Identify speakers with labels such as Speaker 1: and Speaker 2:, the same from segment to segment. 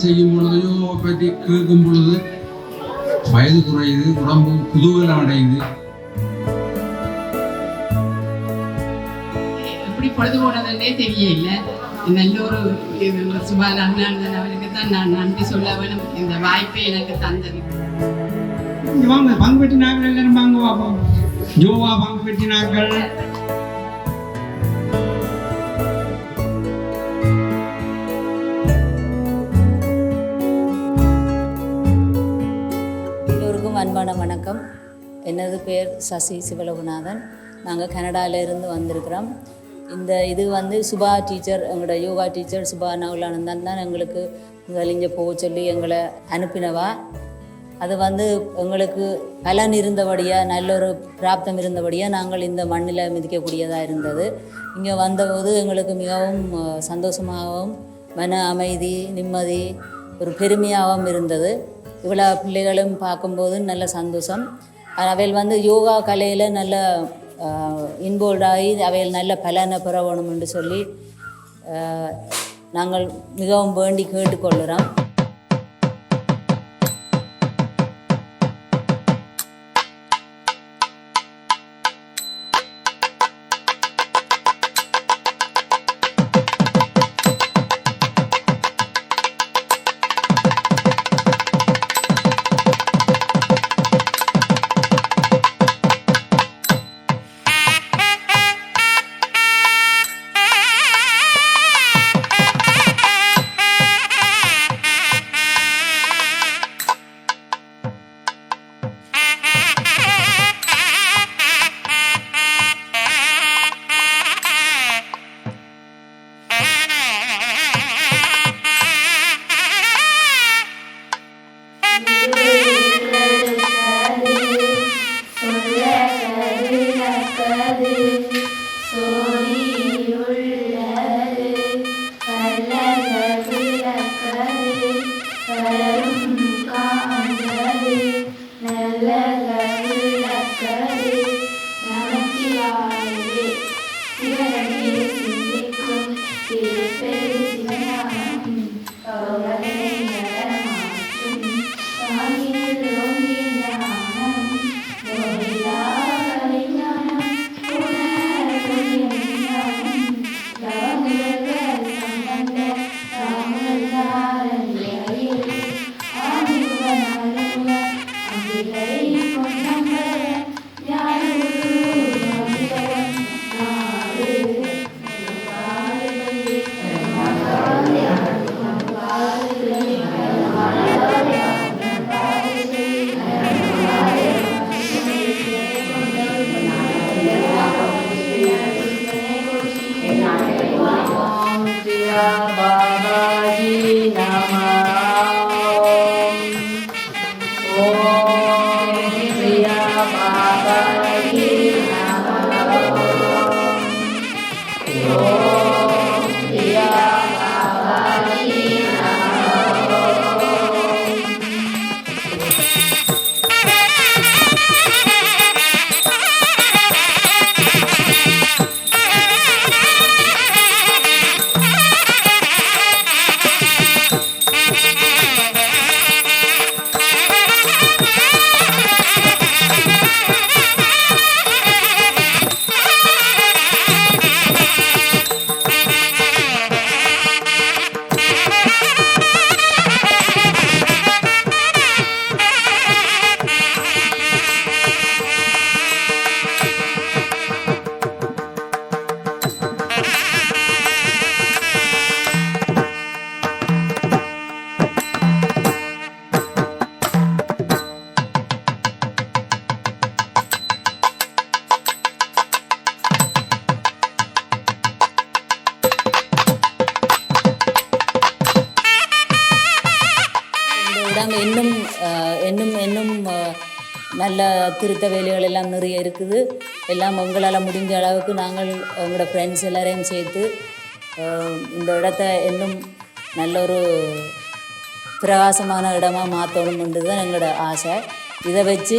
Speaker 1: செய்யும் பொழுது யோகாவை பற்றி கேட்கும் பொழுது வயது குறையுது, உடம்பு குதூகலம் அடையுது.
Speaker 2: எப்படி பொழுது போனதுன்னே தெரியல. நல்ல ஒரு சுபானந்தன் அவருக்கு தான் நான் நன்றி சொல்ல வேணும், இந்த வாய்ப்பை எனக்கு தந்தது.
Speaker 3: வாங்க பங்கு பெற்றினார்கள், எல்லாரும் வாங்க பார்ப்போம். யோகா பங்கு பெற்றினார்கள்.
Speaker 4: அன்பான வணக்கம். எனது பேர் சசி சிவலோகநாதன். நாங்கள் கனடாவிலிருந்து வந்திருக்கிறோம். இது சுபா டீச்சர், எங்களோட யோகா டீச்சர் சுபா நகுலானந்தன் தான் எங்களுக்கு இங்கே போக சொல்லி எங்களை அனுப்பினவா. அது எங்களுக்கு பலன் இருந்தபடியாக, நல்ல ஒரு பிராப்தம் இருந்தபடியாக நாங்கள் இந்த மண்ணில் மிதிக்கக்கூடியதாக இருந்தது. இங்கே வந்தபோது எங்களுக்கு மிகவும் சந்தோஷமாகவும் மன அமைதி, நிம்மதி, ஒரு பெருமையாகவும் இருந்தது. இவ்வளோ பிள்ளைகளும் பார்க்கும்போது நல்ல சந்தோஷம். அவைகள் யோகா கலையில் நல்ல இன்வால்வ் அவைகள் நல்ல பலனை பெற வேணும் என்று சொல்லி நாங்கள் மிகவும் வேண்டி கேட்டுக்கொள்கிறோம். இன்னும் இன்னும் இன்னும் நல்ல திருத்த வேலைகள் எல்லாம் நிறைய இருக்குது. எல்லாம் உங்களால் முடிஞ்ச அளவுக்கு நாங்கள் எங்களோட ஃப்ரெண்ட்ஸ் எல்லாரையும் சேர்த்து இந்த இடத்த இன்னும் நல்ல ஒரு பிரகாசமான இடமா மாற்றணும்ன்றது தான் எங்களோட ஆசை. இதை வச்சு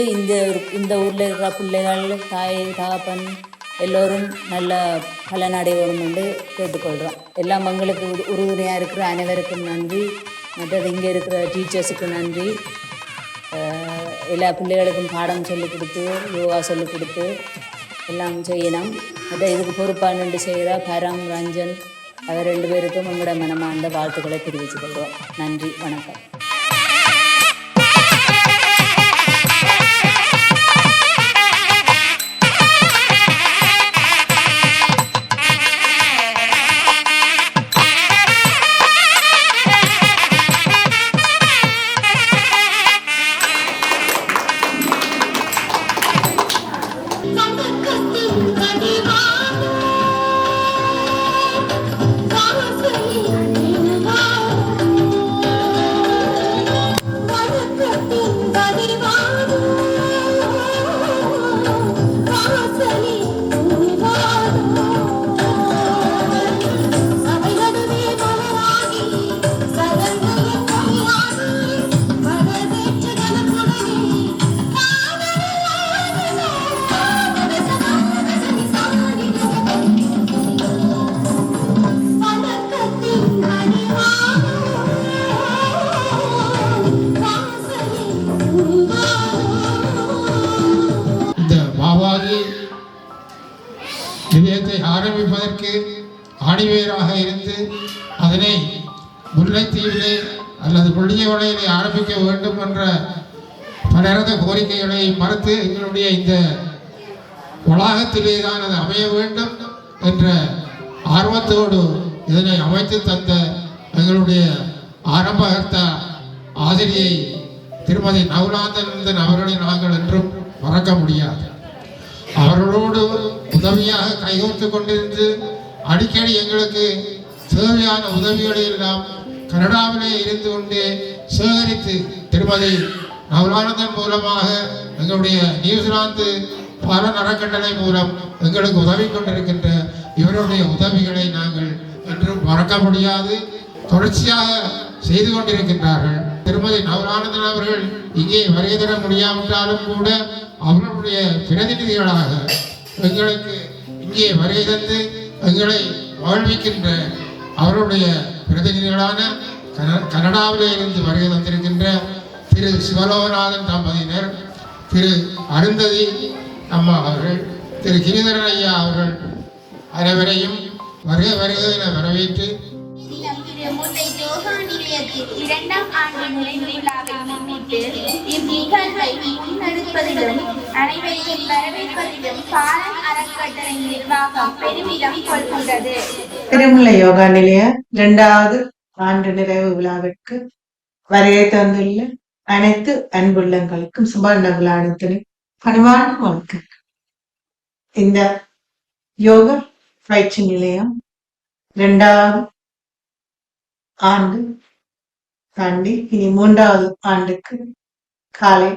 Speaker 4: இந்த ஊரில் இருக்கிற பிள்ளைகள், தாய் தகப்பன் எல்லோரும் நல்ல பலனடையணும் என்று கேட்டுக்கொள்கிறோம். எல்லாம் எங்களுக்கு உறுதுணையாக இருக்கிற அனைவருக்கும் நன்றி. மற்றது இங்கே இருக்கிற டீச்சர்ஸுக்கு நன்றி. எல்லா பிள்ளைகளுக்கும் பாடம் சொல்லிக் கொடுத்து யோகா சொல்லிக் கொடுத்து எல்லாம் செய்யணும். மற்ற இதுக்கு பொறுப்பாக நின்று செய்கிற பரம் ரஞ்சன் அவர் 2 பேருக்கும் உங்களோட மனமார்ந்த வாழ்த்துக்களை தெரிவித்துக் கொள்கிறோம். நன்றி, வணக்கம்.
Speaker 5: நிலையத்தை ஆரம்பிப்பதற்கு ஆணிவேராக இருந்து அதனை முல்லைத்தீவிலே அல்லது புள்ளியவளையிலே ஆரம்பிக்க வேண்டும் என்ற பலரது கோரிக்கைகளை மறுத்து எங்களுடைய இந்த வளாகத்திலே தான் அது அமைய வேண்டும் என்ற ஆர்வத்தோடு இதனை அமைத்து தந்த எங்களுடைய ஆரம்பகர்த்த ஆசிரியை திருமதி நவுலாந்தன் அவர்களை நாங்கள் என்றும் மறக்க முடியாது. அவர்களோடு உதவியாக கைகோர்த்து கொண்டிருந்து அடிக்கடி எங்களுக்கு தேவையான உதவிகளை எல்லாம் கனடாவிலே இருந்து கொண்டே சேகரித்து திருமதி நவலானந்தன் மூலமாக எங்களுடைய நியூசிலாந்து பாலன் அறக்கட்டளை மூலம் எங்களுக்கு உதவி கொண்டிருக்கின்ற இவருடைய உதவிகளை நாங்கள் என்றும் மறக்க முடியாது, தொடர்ச்சியாக செய்து கொண்டிருக்கின்றார்கள். திருமதி நவலானந்தன் அவர்கள் இங்கே வருகை தர முடியாவிட்டாலும் கூட அவர்களுடைய பிரதிநிதிகளாக எங்களுக்கு இங்கே வருகை தந்து எங்களை வாழ்விக்கின்ற அவருடைய பிரதிநிதிகளான கனடாவிலே இருந்து வருகை தந்திருக்கின்ற திரு சிவலோகநாதன் தம்பதியினர், திரு அருந்ததி அம்மா அவர்கள், திரு கிரிதரன் ஐயா அவர்கள் அனைவரையும் வருக வருக என வரவேற்று
Speaker 6: முல்லை யோகா நிலையத்தில் 2ஆம் ஆண்டு நிறைவு விழாவை முன்னிட்டு இந்நிகழ்வை முன்னெடுப்பதிலும் அனைவரையும் வரவேற்பதிலும் பாலன் அறக்கட்டளை நிர்வாகம் பெருமிதம் கொள்கின்றது.
Speaker 7: திருமுல்லை யோகா நிலைய 2வது ஆண்டு நிறைவு விழாவிற்கு வருகை தந்துள்ள அனைத்து அன்புள்ளங்களுக்கும் சுபர்ண விழாவின் பணிவான வாழ்க்கை. இந்த யோகா பயிற்சி நிலையம் 2வது ஆண்டு தாண்டி இனி 3வது ஆண்டுக்கு காலை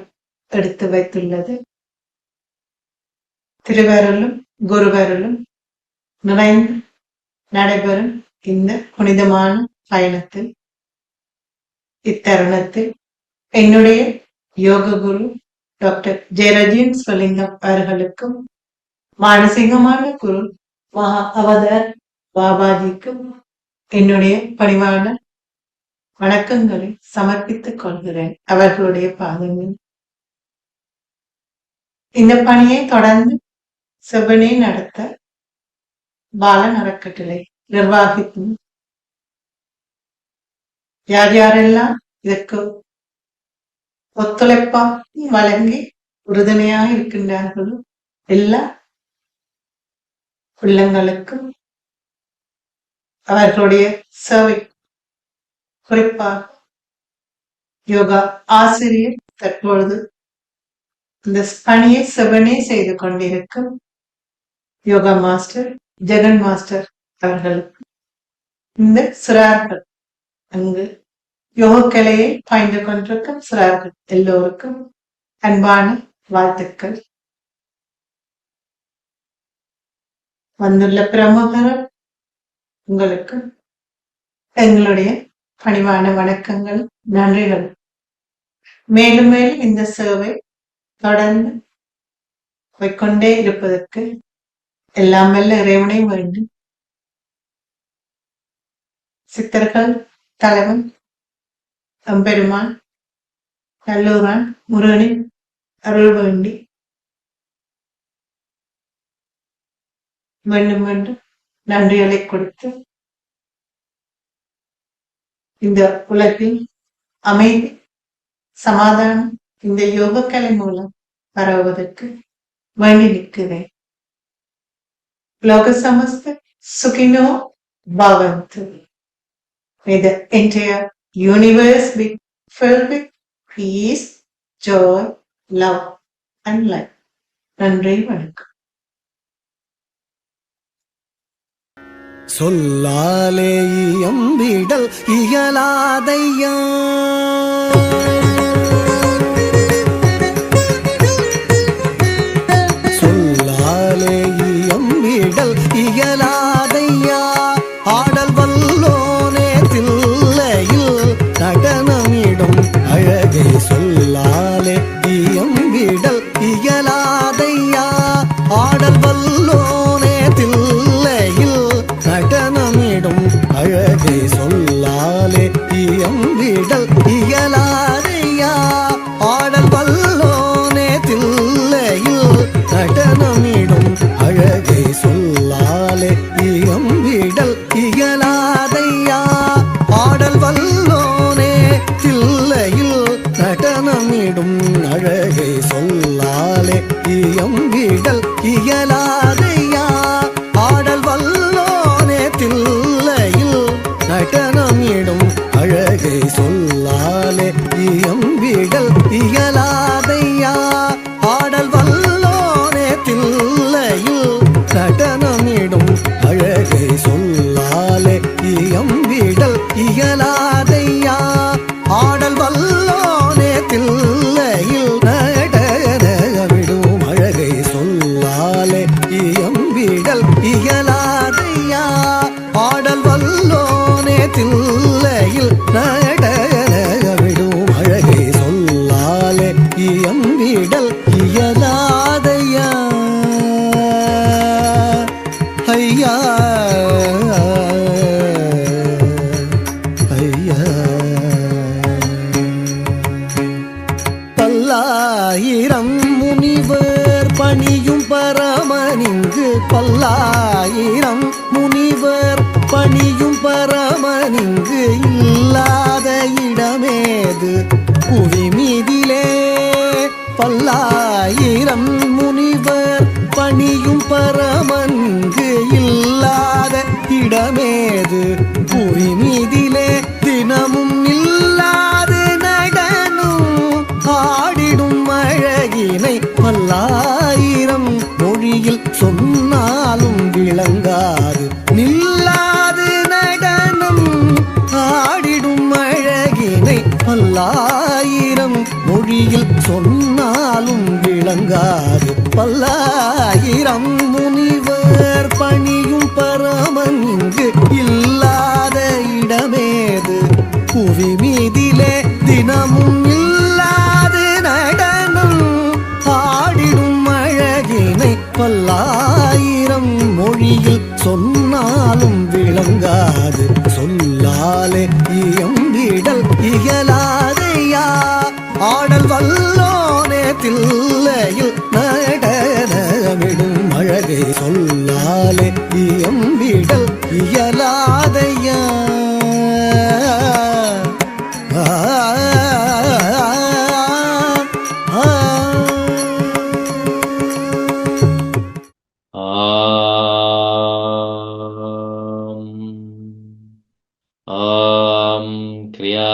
Speaker 7: எடுத்து வைத்துள்ளது. திருவருளும் குருவருளும் நிறைந்து நடைபெறும் இந்த புனிதமான பயணத்தில் இத்தருணத்தில் என்னுடைய யோக குரு டாக்டர் ஜெயராஜன் ஸ்வலிங்கம் அவர்களுக்கும் மானசீகமான குரு மகா அவதார் பாபாஜிக்கும் என்னுடைய பணிவான வணக்கங்களை சமர்ப்பித்துக் கொள்கிறேன். அவர்களுடைய பாதங்கள் இந்த பணியை தொடர்ந்து செவ்வனே நடத்த பாலன் அறக்கட்டளை நிர்வாகிக்கும் யார் யாரெல்லாம் இதற்கு ஒத்துழைப்பா வழங்கி உறுதுணையாக இருக்கின்றார்களோ எல்லா உள்ளங்களுக்கும் அவர்களுடைய சேவை, குறிப்பாக யோகா ஆசிரியர் தற்பொழுது இந்த பணியை செவனே செய்து கொண்டிருக்கும் யோகா மாஸ்டர் ஜெகன் மாஸ்டர் அவர்களுக்கு, இந்த சிறார்கள் அங்கு யோக கலையை பயின்று கொண்டிருக்கும் சிறார்கள் எல்லோருக்கும் அன்பான வாழ்த்துக்கள். வந்துள்ள பிரமுகர்கள் உங்களுக்கு எங்களுடைய பணிவான வணக்கங்கள், நன்றிகள். மேலும் மேலும் இந்த சேவை தொடர்ந்து போய்கொண்டே இருப்பதற்கு எல்லாம் வல்ல இறைவனை வேண்டும். சித்தர்கள் தலைவன் எம்பெருமான் நல்லூரான் முருகனின் அருள் வேண்டி மீண்டும் மீண்டும் நன்றிகளை கொடுத்து இந்த உலகில் அமைதி சமாதானம் இந்த யோகக்கலை மூலம் பரவுவதற்கு வேண்டி நிற்கிறேன். லோக சமஸ்த சுகினோ பவந்து. May the entire universe be filled with peace, joy, love and light. நன்றி, வணக்கம்.
Speaker 8: சொல்லாலே இயம்பிடல் இயலாதையா சொல்லாலே இயம்பிடல் இயலாதையா ஆடல் வல்லோனே தில்லையில் நடனமிடும் அழகை சொல்லாலே இயம்பிடல் இயலாதையா ஆடல் வல்லோனே தில்லையில் நடனமிடும் அழகை சொல்லாலே இயம்பிடல் இயலாதையா ஆடல் வல்லோனே தில்லையில் நடனமிடும் அழகை சொல்லாலே இயம்பிடல் இயலாதையா ஆடல் வல்லோனே தில்லையில் நடனமிடும் அழகை சொல்லாலே இயம்பிடல் இயலாதையா ஆடல் வல்லோனே தில்லையில் நடனமிடும் அழகை சொல்லாலே இயம்பிடல் இயலாதையா ஆடல் வல்லோனே தில்லையில் நடனமிடும் அழகை சொல்லாலே இயம்பிடல் இயலாதையா ஆடல் வல்லோனே தில்லையில் நடனமிடும் அழகை சொல்லாலே இயம்பிடல் இயலாதையா ஆடல் வல்லோனே தில்லையில் நடனமிடும் அழகை சொல்லாலே இயம்பிடல் இயலாதையா ஐயா ஐயா பல்லாயிரம் முனிவர் பணியும் பரமனிங்கு பல்லாயிரம் முனிவர் பணியும் பரமனிங்கு இல்லாத இடமேது புவி மீதிலே பல்லாயிரம் முனிவர் பணியும் பரமன்கு இல்லாத இடமேது புவி மீதிலே தினமும் இல்லாது நடனும் ஆடிடும் அழகினை பல்லாயிரம் மொழியில் சொன்னாலும் விளங்காது நில்லாது நடனம் ஆடிடும் அழகினை பல்லாயிரம் மொழியில் சொன்னாலும் விளங்காது பல்லாயிரம் முனிவர் பணியும் பரமன் இங்கு இல்லாத இடமேது புவி மீதிலே தினமும் இல்லாது நடனம் ஆடிடும் அழகினை பல்லாயிரம் மொழியில் சொன்னாலும் விளங்காது சொல்லாலே இயம்பிடல் இயலாதையா ஆடல் வல்லோனே தில்லையில் நடனமிடும் அழகை சொல்லாலே இயம்பிடல் இயலாதையா
Speaker 9: ஆம் கிரியா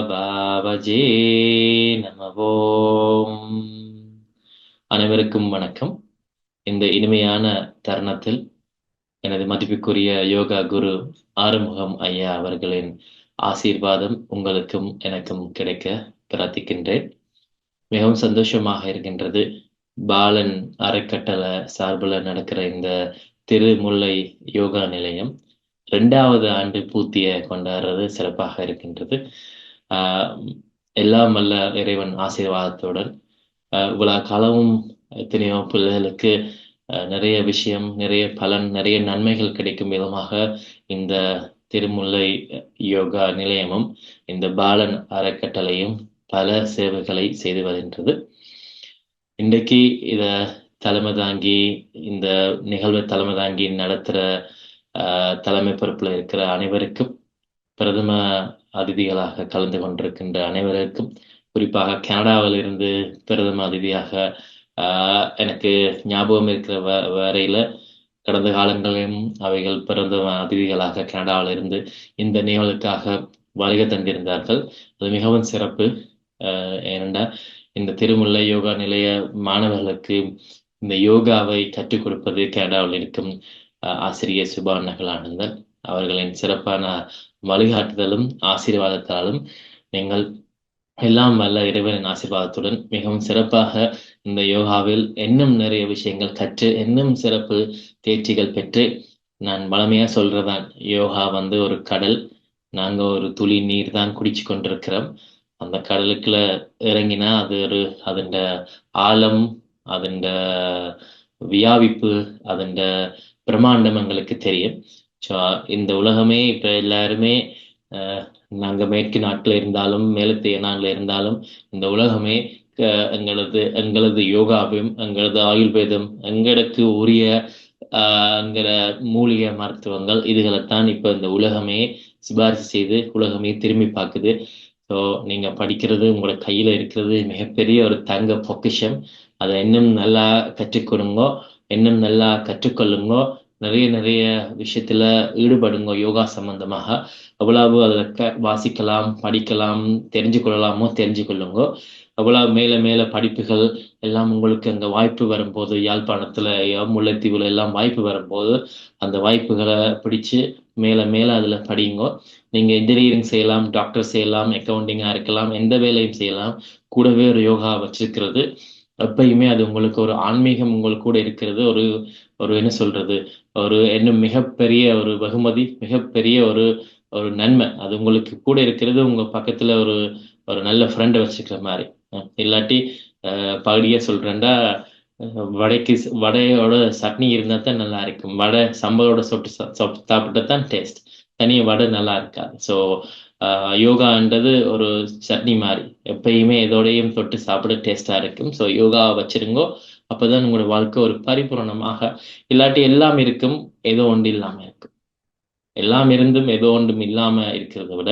Speaker 9: பாபாஜி நமவோம். அனைவருக்கும் வணக்கம். இந்த இனிமையான தருணத்தில் எனது மதிப்புக்குரிய யோகா குரு ஆறுமுகம் ஐயா அவர்களின் ஆசீர்வாதம் உங்களுக்கும் எனக்கும் கிடைக்க பிரார்த்திக்கின்றேன். மிகவும் சந்தோஷமாக இருக்கின்றது. பாலன் அறக்கட்டளை சார்பில் நடக்கிற இந்த திருமுல்லை யோகா நிலையம் 2வது ஆண்டு பூர்த்தியை கொண்டாடுறது சிறப்பாக இருக்கின்றது. எல்லாம் வல்ல இறைவன் ஆசீர்வாதத்துடன் இவ்வளவு காலமும் எத்தனையோ பிள்ளைகளுக்கு நிறைய விஷயம், நிறைய பலன், நிறைய நன்மைகள் கிடைக்கும் விதமாக இந்த திருமுல்லை யோகா நிலையமும் இந்த பாலன் அறக்கட்டளையும் பல சேவைகளை செய்து வருகின்றது. இன்றைக்கு இத தலைமை தாங்கி இந்த நிகழ்வை தலைமை தாங்கி நடத்துகிற தலைமை பொறுப்பில் இருக்கிற அனைவருக்கும், பிரதம அதிதிகளாக கலந்து கொண்டிருக்கின்ற அனைவருக்கும், குறிப்பாக கனடாவில் இருந்து பிரதம அதிதியாக எனக்கு ஞாபகம் இருக்கிற வரையில கடந்த காலங்களிலும் அவைகள் பிரதம அதிதிகளாக கனடாவில் இருந்து இந்த நிகழ்வுக்காக வருகை தந்திருந்தார்கள். அது மிகவும் சிறப்பு. ஏனென்றா இந்த திருமுல்லை யோகா நிலைய மாணவர்களுக்கு இந்த யோகாவை கற்றுக் கொடுப்பது கனடாவில் இருக்கும் ஆசிரியர் சுபா நகுலானந்தன் அவர்களின் சிறப்பான வழிகாட்டுதலும் ஆசீர்வாதத்தாலும் நீங்கள் எல்லாம் வல்ல இறைவனின் ஆசீர்வாதத்துடன் மிகவும் சிறப்பாக இந்த யோகாவில் இன்னும் நிறைய விஷயங்கள் கற்று இன்னும் சிறப்பு தேர்ச்சிகள் பெற்று, நான் வளமையா சொல்றதான், யோகா ஒரு கடல், நாங்க ஒரு துளி நீர் தான் குடிச்சு கொண்டிருக்கிறோம். அந்த கடலுக்குள்ள இறங்கினா அதன் ஆழம், அதன் வியாபிப்பு, அதன் பிரம்மாண்டம் எங்களுக்கு தெரியும். ஸோ இந்த உலகமே இப்ப எல்லாருமே நாங்க மேற்கு நாட்டில் இருந்தாலும் மேலத்தைய நாட்டில் இருந்தாலும் இந்த உலகமே எங்களது யோகாவையும் எங்களது ஆயுர்வேதம் எங்களுக்கு உரிய என்கிற மூலிகை மருத்துவங்கள் இதுகளைத்தான் இப்ப இந்த உலகமே சிபாரிசு செய்து உலகமே திரும்பி பார்க்குது. ஸோ நீங்க படிக்கிறது உங்களோட கையில இருக்கிறது மிகப்பெரிய ஒரு தங்க பொக்கிஷம். அதை இன்னும் நல்லா கற்றுக்கொடுங்கோ, இன்னும் நல்லா கற்றுக்கொள்ளுங்கோ, நிறைய விஷயத்துல ஈடுபடுங்க. யோகா சம்பந்தமாக எவ்வளவு அதில் வாசிக்கலாம், படிக்கலாம், தெரிஞ்சு கொள்ளலாமோ தெரிஞ்சு கொள்ளுங்கோ. எவ்வளவு மேல படிப்புகள் எல்லாம் உங்களுக்கு அங்க வாய்ப்பு வரும்போது, யாழ்ப்பாணத்துல முல்லைத்தீவுல எல்லாம் வாய்ப்பு வரும்போது அந்த வாய்ப்புகளை பிடிச்சு மேல அதுல படியுங்கோ. நீங்க இன்ஜினியரிங் செய்யலாம், டாக்டர் செய்யலாம், அக்கௌண்டிங்கா இருக்கலாம், எந்த வேலையும் செய்யலாம். கூடவே ஒரு யோகா வச்சிருக்கிறது எப்பயுமே அது உங்களுக்கு ஒரு ஆன்மீகம் உங்களுக்கு கூட இருக்கிறது. ஒரு என்ன சொல்றது, ஒரு இன்னும் மிகப்பெரிய ஒரு வெகுமதி, மிகப்பெரிய ஒரு நன்மை அது உங்களுக்கு கூட இருக்கிறது. உங்க பக்கத்துல ஒரு நல்ல ஃப்ரெண்டை வச்சுக்கிற மாதிரி. இல்லாட்டி பகுதியா சொல்றேன்டா, வடையோட சட்னி இருந்தா தான் நல்லா இருக்கும். வடை சம்பளோட சொட்டு சாப்பிட்டா தான் டேஸ்ட், தனியாக வடை நல்லா இருக்காது. ஸோ யோகான்றது ஒரு சட்னி மாதிரி, எப்பயுமே இதோடையும் தொட்டு சாப்பிட டேஸ்டா இருக்கும். ஸோ யோகா வச்சிருங்கோ, அப்பதான் உங்களோட வாழ்க்கை ஒரு பரிபூர்ணமாக. இல்லாட்டி எல்லாம் இருக்கும், ஏதோ ஒன்று இல்லாம இருக்கும். எல்லாம் இருந்தும் ஏதோ ஒன்றும் இல்லாம இருக்கிறத விட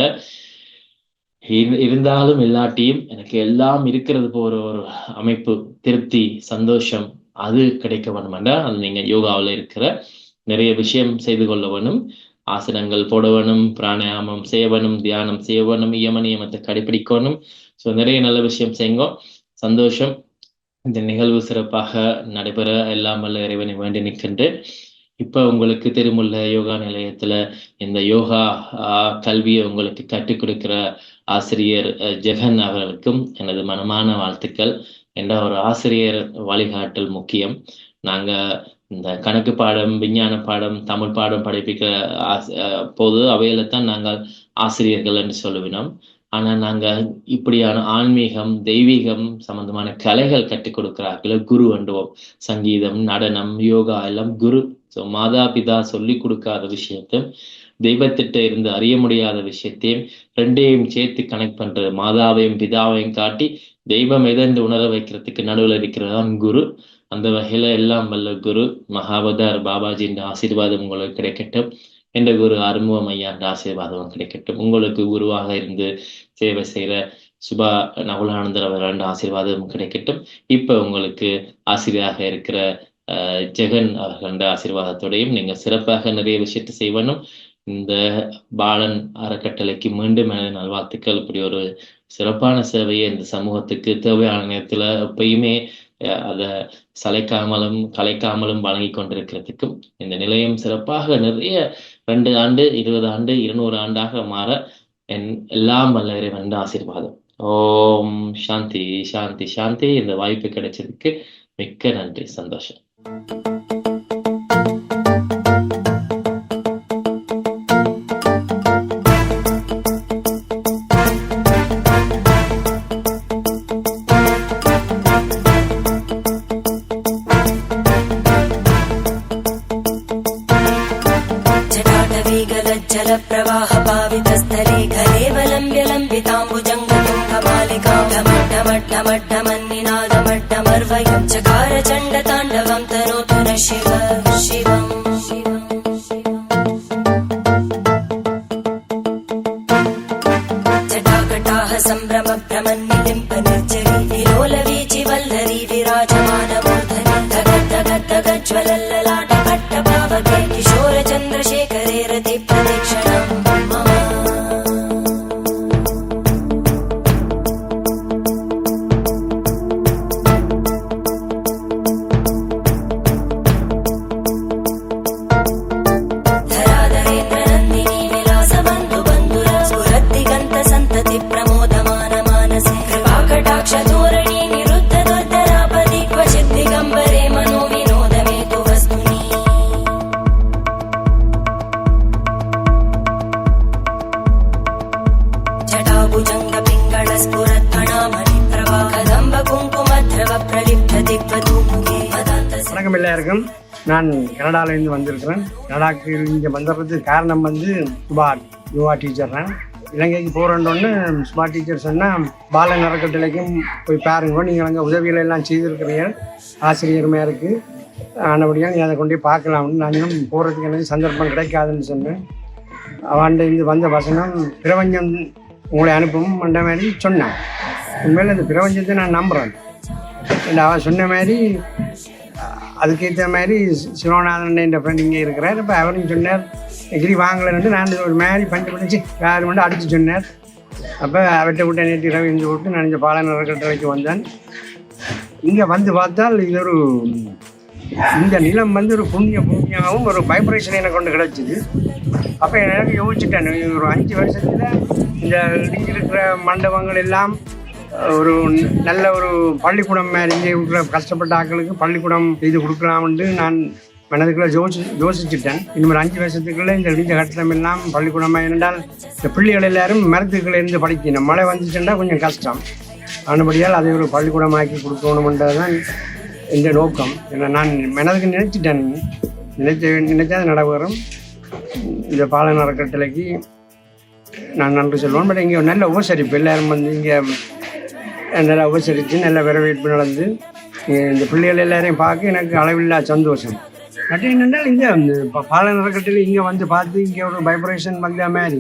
Speaker 9: இருந்தாலும் இல்லாட்டியும் எனக்கு எல்லாம் இருக்கிறது போற ஒரு அமைப்பு, திருப்தி, சந்தோஷம் அது கிடைக்க வேணுமெண்டா அது நீங்க யோகாவில் இருக்கிற நிறைய விஷயம் செய்து கொள்ள வேணும். ஆசனங்கள் போட வேணும், பிராணாயாமம் செய்ய வேணும், தியானம் செய்ய வேணும், நியமத்தை கடைபிடிக்கணும். ஸோ நிறைய நல்ல விஷயம் செய்யுங்க. சந்தோஷம். இந்த நிகழ்வு சிறப்பாக நடைபெற எல்லாம் வல்ல இறைவனை வேண்டி நிற்கின்றேன். இப்ப உங்களுக்கு திருமுல்லை யோகா நிலையத்துல இந்த யோகா கல்வியை உங்களுக்கு கற்றுக் கொடுக்கிற ஆசிரியர் ஜெகன் அவர்களுக்கும் எனது மனமான வாழ்த்துக்கள். என்ற ஒரு ஆசிரியர் வழிகாட்டல் முக்கியம். நாங்க இந்த கணக்கு பாடம், விஞ்ஞான பாடம், தமிழ் பாடம் படிப்பிக்கிற போது அவையில தான் நாங்கள் ஆசிரியர்கள் என்று சொல்லுவினோம். ஆனா நாங்க இப்படியான ஆன்மீகம், தெய்வீகம் சம்பந்தமான கலைகள் கற்றுக் கொடுக்கிறார்கள் குரு என்றுவோம். சங்கீதம், நடனம், யோகா எல்லாம் குரு. ஸோ மாதா பிதா சொல்லி கொடுக்காத விஷயத்தையும், தெய்வத்திட்ட இருந்து அறிய முடியாத விஷயத்தையும் ரெண்டையும் சேர்த்து கனெக்ட் பண்றது, மாதாவையும் பிதாவையும் காட்டி தெய்வம் எதென்று உணர வைக்கிறதுக்கு நடுவில் இருக்கிறதான் குரு. அந்த வகையில எல்லாம் வல்ல குரு மகாவதார் பாபாஜியின் ஆசீர்வாதம் உங்களுக்கு கிடைக்கட்டும். என்ற குரு அருமுகம் ஐயாண்ட ஆசீர்வாதம் கிடைக்கட்டும். உங்களுக்கு குருவாக இருந்து சேவை செய்யற சுபா நகுலானந்தர் அவர்கள ஆசீர்வாதம் கிடைக்கட்டும். இப்ப உங்களுக்கு ஆசிரியராக இருக்கிற ஜெகன் அவர்கள ஆசீர்வாதத்தோடையும் நீங்க சிறப்பாக நிறைய விஷயத்தை செய்வனும். இந்த பாலன் அறக்கட்டளைக்கு மீண்டும் நல்வாழ்த்துக்கள். இப்படி ஒரு சிறப்பான சேவையை இந்த சமூகத்துக்கு தேவையான நேரத்துல எப்பயுமே அதை சளைக்காமலும் கலைக்காமலும் வழங்கி கொண்டிருக்கிறதுக்கும் இந்த நிலையம் சிறப்பாக நிறைய 2 ஆண்டு, 20 ஆண்டு, 200 ஆண்டாக மாற எல்லாம் வல்ல இறைவன் ஆசீர்வாதம். ஓம் சாந்தி சாந்தி சாந்தி. இந்த வாய்ப்பு கிடைச்சதுக்கு மிக்க நன்றி, சந்தோஷம்.
Speaker 10: जलप्रवाह
Speaker 4: शिव शिवम् जटाकटाह सम्भ्रम भ्रमन्निलिम्प निर्जरी विलोलवीचि वल्लरी विराजमानमूर्धनि धगद्धगद्धगज्ज्वलल्ललाट पट्टपावके किशोर चन्द्रशेखरे रति प्रदक्षिणम् मम
Speaker 3: வணக்கம் எல்லாருக்கும். நான் கனடாவிலேருந்து வந்திருக்கிறேன். கனடாவுக்கு இங்கே வந்துடுறதுக்கு காரணம் சுபா யோகா டீச்சர் தான். இலங்கைக்கு போகிறோன்னு சுபா டீச்சர் சொன்னால் பாலன் அறக்கட்டளைக்கும் போய் பாருங்க, நீங்கள் அங்கே உதவிகளை எல்லாம் செய்திருக்கிறீர்கள், ஆசிரியருமே இருக்குது, ஆனபடியாக நீ அதை கொண்டு போய் பார்க்கலாம்னு. நான் இன்னும் போகிறதுக்கு எனக்கு சந்தர்ப்பம் கிடைக்காதுன்னு சொன்னேன். அவன்கிட்ட வந்த வசனம் பிரபஞ்சம் உங்களை அனுப்பும் அந்த மாதிரி சொன்னான். உண்மையில் இந்த பிரபஞ்சத்தை நான் நம்புகிறேன். அவன் சொன்ன மாதிரி அதுக்கேற்ற மாதிரி சிவநாதன் என்ற ஃப்ரெண்ட் இங்கே இருக்கிறார். இப்போ அவரும் சொன்னார் டிகிரி வாங்கலைன்னு. நான் ஒரு மாதிரி பண்ணிச்சு யார் மட்டும் அடித்து சொன்னார். அப்போ அவர்கிட்ட விட்டு நேற்று இரவு இருந்து விட்டு நான் இந்த பாலன் அறக்கட்டளைக்கு வந்தேன். இங்கே வந்து பார்த்தால் இது இந்த நிலம் ஒரு புண்ணிய பூமியாகவும் ஒரு வைப்ரேஷன் எனக்கு கொண்டு கிடச்சிது. அப்போ எனக்கு யோசிச்சுட்டேன், ஒரு 5 வருஷத்தில் இந்த இருக்கிற மண்டபங்கள் எல்லாம் ஒரு நல்ல ஒரு பள்ளிக்கூடம் மாதிரி இங்கே இருக்கிற கஷ்டப்பட்ட ஆட்களுக்கு பள்ளிக்கூடம் செய்து கொடுக்கலாம்னு நான் மனதுக்குள்ளே யோசிச்சுட்டேன். இன்னும் ஒரு 5 வருஷத்துக்குள்ளே இந்த இடிஞ்ச கட்டணம் எல்லாம் பள்ளிக்கூடமாக இருந்தால் இந்த பிள்ளைகள் எல்லாரும் மரத்துக்களை இருந்து படிக்கணும். மழை வந்துச்சுன்னா கொஞ்சம் கஷ்டம். ஆனபடியால் அதை ஒரு பள்ளிக்கூடமாக்கி கொடுக்கணுமென்றது தான் இந்த நோக்கம். ஏன்னா நான் மனதுக்கு நினைச்சிட்டேன், நினைச்சா அது நடவரும். இந்த பாலன் அறக்கட்டளைக்கு நான் நன்றி சொல்லுவேன். பட் இங்கே நல்ல உபசரிப்பு, எல்லோரும் இங்கே நல்லா உபசரித்து நல்ல வரவேற்பு நடந்து இந்த பிள்ளைகள் எல்லாரையும் பார்க்க எனக்கு அளவில்லா சந்தோஷம். மற்ற என்னென்றால் இங்கே பாலன் அறக்கட்டளை இங்கே வந்து பார்த்து இங்கே ஒரு வைப்ரேஷன் வந்த மாதிரி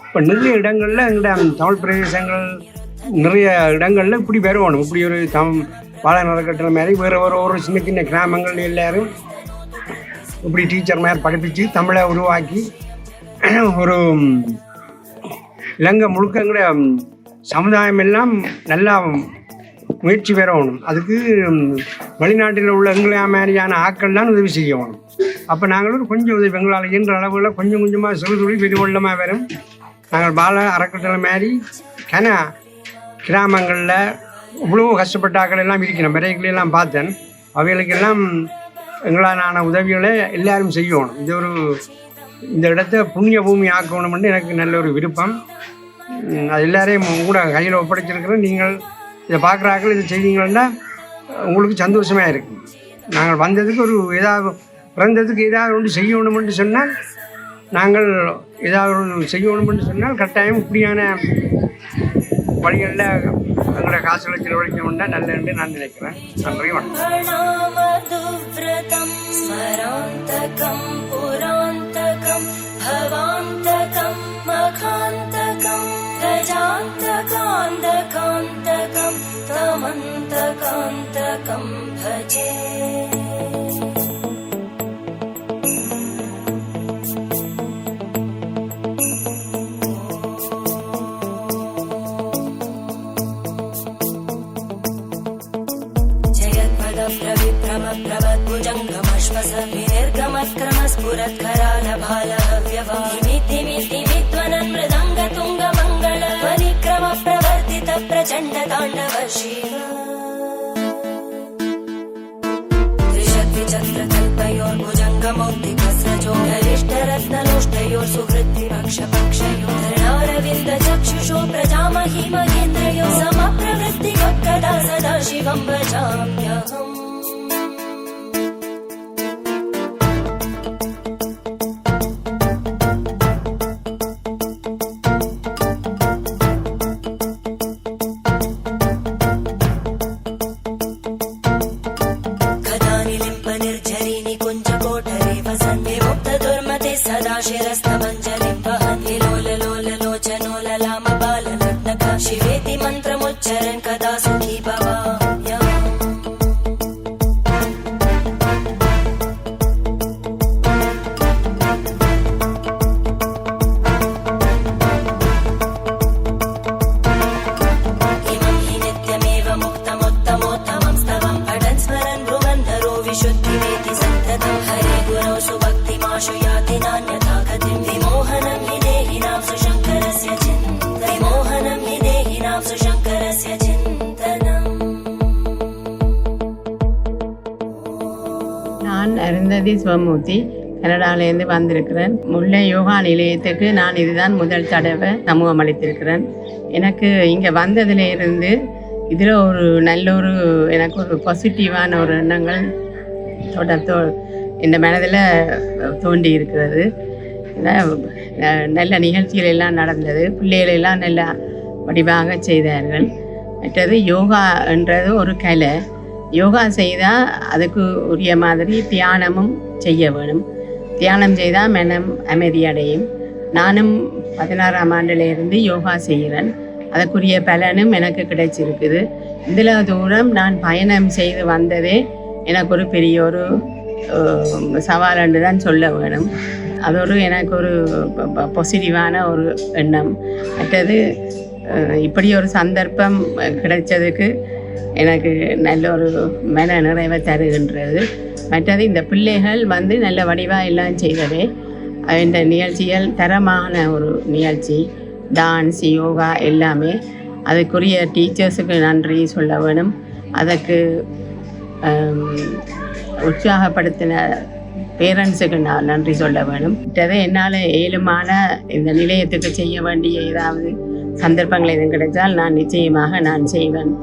Speaker 3: இப்போ நிறைய இடங்களில் எங்கள்ட தமிழ் பிரதேசங்கள் நிறைய இடங்களில் இப்படி வரணும். இப்படி ஒரு பாலன் அறக்கட்டளை மாதிரி வேறு ஒரு சின்ன சின்ன கிராமங்கள் எல்லாரும் இப்படி டீச்சர் மாதிரி படிப்பிச்சு தமிழை உருவாக்கி ஒரு இலங்கை முழுக்கங்கிற சமுதாயம் எல்லாம் நல்லா முயற்சி பெறணும். அதுக்கு வெளிநாட்டில் உள்ள எங்களை மாதிரியான ஆட்கள் தான் உதவி செய்யணும். அப்போ நாங்களும் கொஞ்சம் உதவி எங்களால் இயன்ற அளவில் கொஞ்சம் கொஞ்சமாக சிறு துளி பெருவெள்ளமாக வரும். நாங்கள் பால அறக்கட்டளை மாதிரி கிராமங்களில் இவ்வளோ கஷ்டப்பட்ட ஆட்கள் எல்லாம் இருக்கிறோம். விரைகளெல்லாம் பார்த்தேன். அவைகளுக்கெல்லாம் எங்களான உதவிகளை எல்லாரும் செய்யணும். இந்த இடத்த புண்ணிய பூமி ஆக்கணும்னு எனக்கு நல்ல ஒரு விருப்பம். அது எல்லாரையும் கூட கையில் ஒப்படைச்சிருக்கிறேன். நீங்கள் இதை பார்க்குறாக்கள் இதை செய்வீங்கன்னா உங்களுக்கு சந்தோஷமாக இருக்கும். நாங்கள் வந்ததுக்கு ஏதாவது பிறந்ததுக்கு ஏதாவது ஒன்று செய்யணும்னு சொன்னால் நாங்கள் ஏதாவது ஒன்று செய்யணும்னு சொன்னால் கட்டாயம் இப்படியான வழிகளில் எங்களோட காசுகளை செலவழிக்கணும்னா நல்லது நான் நினைக்கிறேன். நன்றி,
Speaker 4: वणकम् गजान्तकान्तकान्तकं तमन्तकान्तकं भजे जयत्पदप्रविभ्रमप्रभद्भुजङ्गमश्वस विनिर्गमत्क्रमस्फुरत्करालभालहव्यवामितिमितिमित्वनन् मृदङ्गतुङ्गमङ्गल परिक्रमप्रवर्तित प्रचण्डताण्डव शिव त्रिशद्विचक्रकल्पयोर्भुजङ्गमौक्तिकस्रजो गरिष्ठरत्नलोष्टयोः सुहृद्विपक्षपक्षयोः धरणारविन्दचक्षुषो प्रजामहि महेन्द्रयो समप्रवृत्तिकः कदा सदा शिवं भजाम्यहम् निर्झरिणि भक्तिमेति सन्ततं हरे गुरौ सुभक्तिमाशु याति नान्यथा गतिं विमोहनं हि देहिनां सुशङ्करस्य चिन्तनं विमोहनं हि देहिनां सुशङ्करस्य चिन्तनम्
Speaker 2: நான் அருந்ததி சிவமூர்த்தி கனடாலேருந்து வந்திருக்கிறேன். முல்லை யோகா நிலையத்துக்கு நான் இதுதான் முதல் தடவை சமூகம் அளித்திருக்கிறேன். எனக்கு இங்கே வந்ததுலேருந்து இதில் ஒரு நல்ல ஒரு எனக்கு ஒரு பாசிட்டிவான ஒரு எண்ணங்கள் இந்த மனதில் தோண்டி இருக்கிறது. நல்ல நிகழ்ச்சிகள் எல்லாம் நடந்தது. பிள்ளைகள் எல்லாம் நல்லா வடிவாக செய்தார்கள். மற்றது யோகா என்றது ஒரு கலை. யோகா செய்தால் அதுக்கு உரிய மாதிரி தியானமும் செய்ய வேணும். தியானம் செய்தால் மனம் அமைதியடையும். நானும் 16ஆம் ஆண்டிலிருந்து யோகா செய்கிறேன். அதற்குரிய பலனும் எனக்கு கிடைச்சிருக்குது. இதில் தூரம் நான் பயணம் செய்து வந்ததே எனக்கு ஒரு பெரிய ஒரு சவால் என்று தான் சொல்ல வேணும். அது ஒரு எனக்கு ஒரு பாசிட்டிவான ஒரு எண்ணம். மற்றது இப்படி ஒரு சந்தர்ப்பம் கிடைச்சதுக்கு எனக்கு நல்ல ஒரு மன நிறைவை தருகின்றது. மற்றது இந்த பிள்ளைகள் நல்ல வடிவாக எல்லாம் செய்ததே. இந்த நிகழ்ச்சிகள் தரமான ஒரு நிகழ்ச்சி. டான்ஸ், யோகா எல்லாமே. அதுக்குரிய டீச்சர்ஸுக்கு நன்றி சொல்ல வேணும். அதுக்கு உற்சாகப்படுத்தின பேரண்ட்ஸுக்கு நான் நன்றி சொல்ல வேணும். மற்றது என்னால் ஏழுமான இந்த நிலையத்துக்கு செய்ய வேண்டிய ஏதாவது சந்தர்ப்பங்கள் எதுவும் கிடைத்தால் நான் நிச்சயமாக நான் செய்வேன்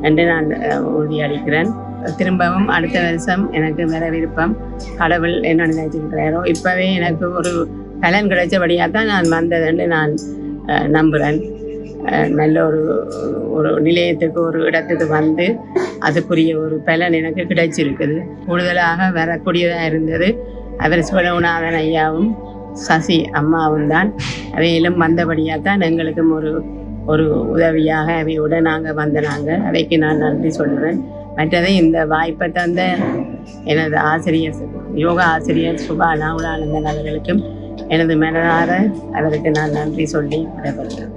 Speaker 2: என்று நான் உறுதியளிக்கிறேன். திரும்பவும் அடுத்த வருஷம் எனக்கு வர விருப்பம். கடவுள் என்ன நினைச்சிருக்கிறாரோ இப்போவே எனக்கு ஒரு பலன் கிடைச்சபடியாக தான் நான் வந்ததுன்னு நான் நம்புகிறேன். நல்ல ஒரு நிலையத்துக்கு ஒரு இடத்துக்கு வந்து அதுக்குரிய ஒரு பலன் எனக்கு கிடைச்சிருக்குது. கூடுதலாக வரக்கூடியதாக இருந்தது அவர் சிவலோகநாதன் ஐயாவும் சசி அம்மாவும் தான். அவையிலும் வந்தபடியாக தான் எங்களுக்கும் ஒரு உதவியாக அவையுடன் நாங்கள் வந்தனாங்க. அவைக்கு நான் நன்றி சொல்கிறேன். மற்றதை இந்த வாய்ப்பை தந்த எனது ஆசிரியர் யோகா ஆசிரியர் சுபா நவுலானந்தன் அவர்களுக்கும் எனது மனதார அவருக்கு நான் நன்றி சொல்லி விடைபெறுகிறேன்.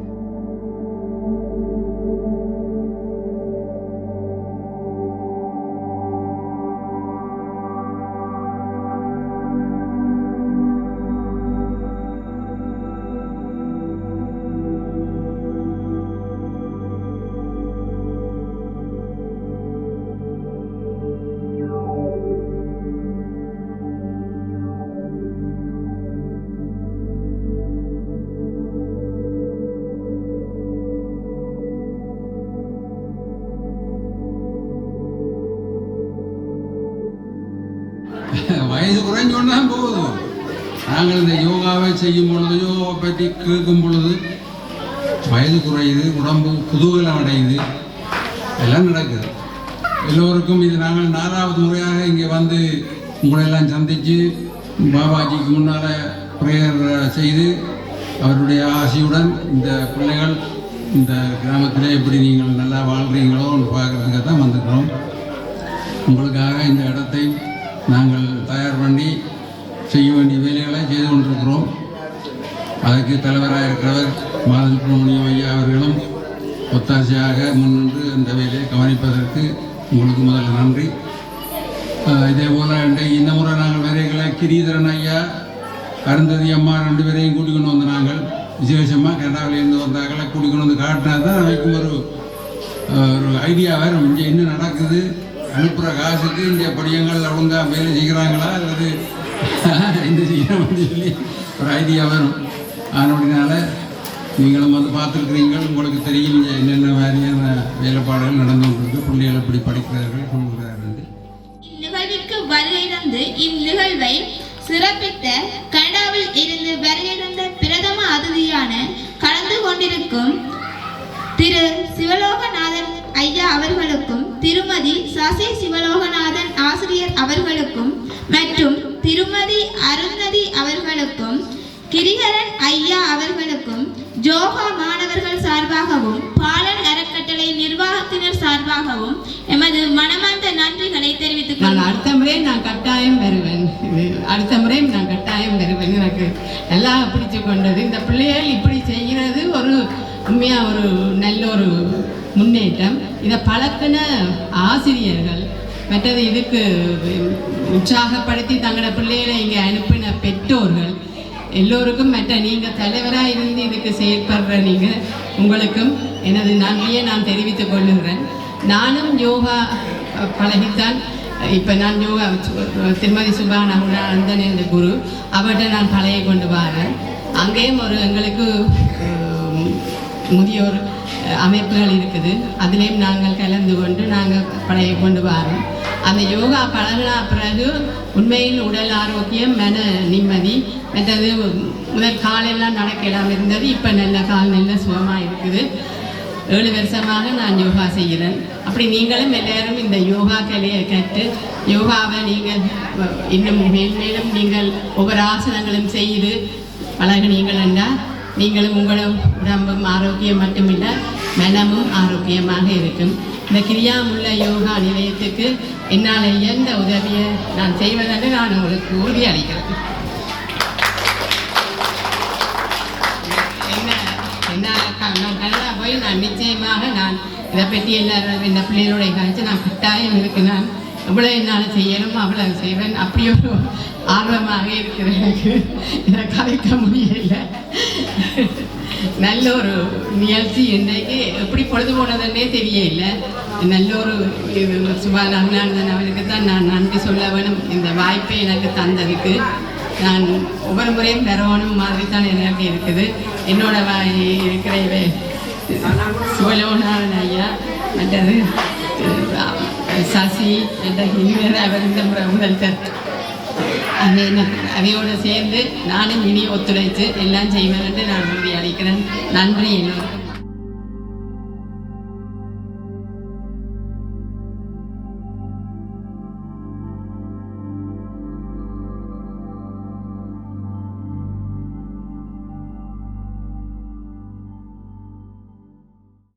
Speaker 1: வயது குறைஞ்சோன்னா போதும். நாங்கள் இந்த யோகாவை செய்யும் பொழுது, யோகாவை பற்றி கேட்கும் பொழுது வயது குறையுது, உடம்பு குதூகலம் அடையுது, எல்லாம் நடக்குது. எல்லோருக்கும் இது நாங்கள் 4வது முறையாக இங்கே வந்து உங்களெல்லாம் சந்தித்து பாபாஜிக்கு முன்னால் ப்ரேயர் செய்து அவருடைய ஆசையுடன் இந்த பிள்ளைகள் இந்த கிராமத்தில் எப்படி நீங்கள் நல்லா வாழ்கிறீங்களோன்னு பார்க்குறதுக்காக தான் வந்துக்கிறோம். உங்களுக்காக இந்த இடத்தை நாங்கள் தயார் பண்ணி செய்ய வேண்டிய வேலைகளை செய்து கொண்டிருக்கிறோம். அதற்கு தலைவராக இருக்கிறவர் மாதவி சுப்பிரமணியம் ஐயா அவர்களும் ஒத்தாசையாக முன்னின்று அந்த வேலையை கவனிப்பதற்கு உங்களுக்கு முதல்ல நன்றி. இதே போல் இந்த முறை நாங்கள் வரைகளை கிரீதரன் ஐயா, அருந்ததி அம்மா 2 பேரையும் கூட்டிக் கொண்டு வந்து நாங்கள் விசேஷமாக கனடாவிலேருந்து வந்தாக்களை கூட்டிக் கொண்டு வந்து காட்டினா தான் அவைக்கும் ஒரு ஐடியா வரும். இங்கே என்ன நடக்குது, அனுப்புகிற காசுக்கு இந்த படியங்கள் ஒழுங்காக வேலை செய்கிறாங்களா அல்லது இந்த செய்யணும்னு சொல்லி ஒரு ஐடியா வரும். அதனால நீங்களும் வந்து பார்த்துருக்குறீங்க, உங்களுக்கு தெரியும் இங்கே என்னென்ன மாதிரியான வேலைப்பாடுகள் நடந்து கொண்டிருக்கு, பிள்ளைகள் எப்படி படிக்கிறார்கள் சொல்கிறார்கள்.
Speaker 6: இந்நிகழ்விற்கு வருகை தந்து இந்நிகழ்வை சிறப்பித்த கனடாவில் இருந்து வருகை தந்த பிரதம அதிதியான கலந்து கொண்டிருக்கும் திரு சிவலோகநாதன் ஐயா அவர்களுக்கும், திருமதி சசி சிவலோகநாதன் ஆசிரியர் அவர்களுக்கும் மற்றும் திருமதி அருந்ததி அவர்களுக்கும், கிரிகரன் ஐயா அவர்களுக்கும், ஜோகா மாணவர்கள் சார்பாகவும் பாலன் அறக்கட்டளை நிர்வாகத்தினர் சார்பாகவும் எமது மனமார்ந்த நன்றிகளை தெரிவித்துக் கொள்கிறேன்.
Speaker 2: அடுத்த முறை நான் கட்டாயம் வருவேன். எனக்கு நல்லா பிடிச்சு கொண்டது. இந்த பிள்ளைகள் இப்படி செய்கிறது ஒரு உண்மையாக ஒரு நல்ல ஒரு முன்னேற்றம். இதை பழக்கின ஆசிரியர்கள் மற்றது இதுக்கு உற்சாகப்படுத்தி தங்களோட பிள்ளைகளை இங்கே அனுப்பின பெற்றோர்கள் எல்லோருக்கும் மற்ற நீங்கள் தலைவராக இருந்து இதுக்கு செயல்படுற நீங்கள் உங்களுக்கும் எனது நன்றியை நான் தெரிவித்துக் கொள்ளுகிறேன். நானும் யோகா பழகித்தான் இப்போ நான் யோகா திருமதி சுபானந்தன் என்ற குரு அவர்கிட்ட நான் பழகி கொண்டு வரேன். அங்கேயும் ஒரு எங்களுக்கு முதியோர் அமைப்புகள் இருக்குது, அதுலேயும் நாங்கள் கலந்து கொண்டு நாங்கள் பழகி கொண்டு வரோம். அந்த யோகா பழகின பிறகு உண்மையில் உடல் ஆரோக்கியம், மன நிம்மதி, மற்றது முதல் காலெல்லாம் நடக்கலாம் இருந்தது, இப்போ நல்ல கால் நல்ல சுகமாக இருக்குது. 7 வருஷமாக நான் யோகா செய்கிறேன். அப்படி நீங்களும் எல்லாரும் இந்த யோகா கலையை கற்று யோகாவை நீங்கள் இன்னும் மேன்மேலும் நீங்கள் ஒவ்வொரு ஆசனங்களும் செய்து பழகினீங்கள் என்றால் நீங்களும் உங்களோட உடம்பும் ஆரோக்கியம் மட்டுமில்லை மனமும் ஆரோக்கியமாக இருக்கும். இந்த கிரியாமுள்ள யோகா நிலையத்துக்கு என்னால் எந்த உதவியை நான் செய்வதென்று நான் உங்களுக்கு உறுதி அளிக்கிறேன். நான் நல்லா போய் நான் நிச்சயமாக நான் இதை பற்றி எல்லாரும் இந்த பிள்ளைகளுடைய காய்ச்சி நான் கட்டாயம் இருக்கு. நான் எவ்வளோ என்னால் செய்யணும் அவ்வளோ செய்வேன். அப்படி ஒரு ஆர்வமாக இருக்கிறேன். எனக்கு இதை கலைக்க முடியல. நல்ல ஒரு நிகழ்ச்சி இன்றைக்கு எப்படி பொழுது போனதுன்னே தெரியல. நல்ல ஒரு இது சுபானந்தன் அவருக்கு தான் நான் நன்றி சொல்ல வேணும் இந்த வாய்ப்பை எனக்கு தந்ததுக்கு. நான் ஒவ்வொரு முறையும் பெறவனும் மாதிரி தான் எனக்கு இருக்குது. என்னோட இருக்கிற சிவலோகநாதன் ஐயா, மற்றது சசி, அவர் இந்த முதல்வர் அவையோடு சேர்ந்து நானும் இனி ஒத்துழைத்து எல்லாம் செய்வேன் என்று நான் உறுதி அளிக்கிறேன். நன்றி எல்லோருக்கும்.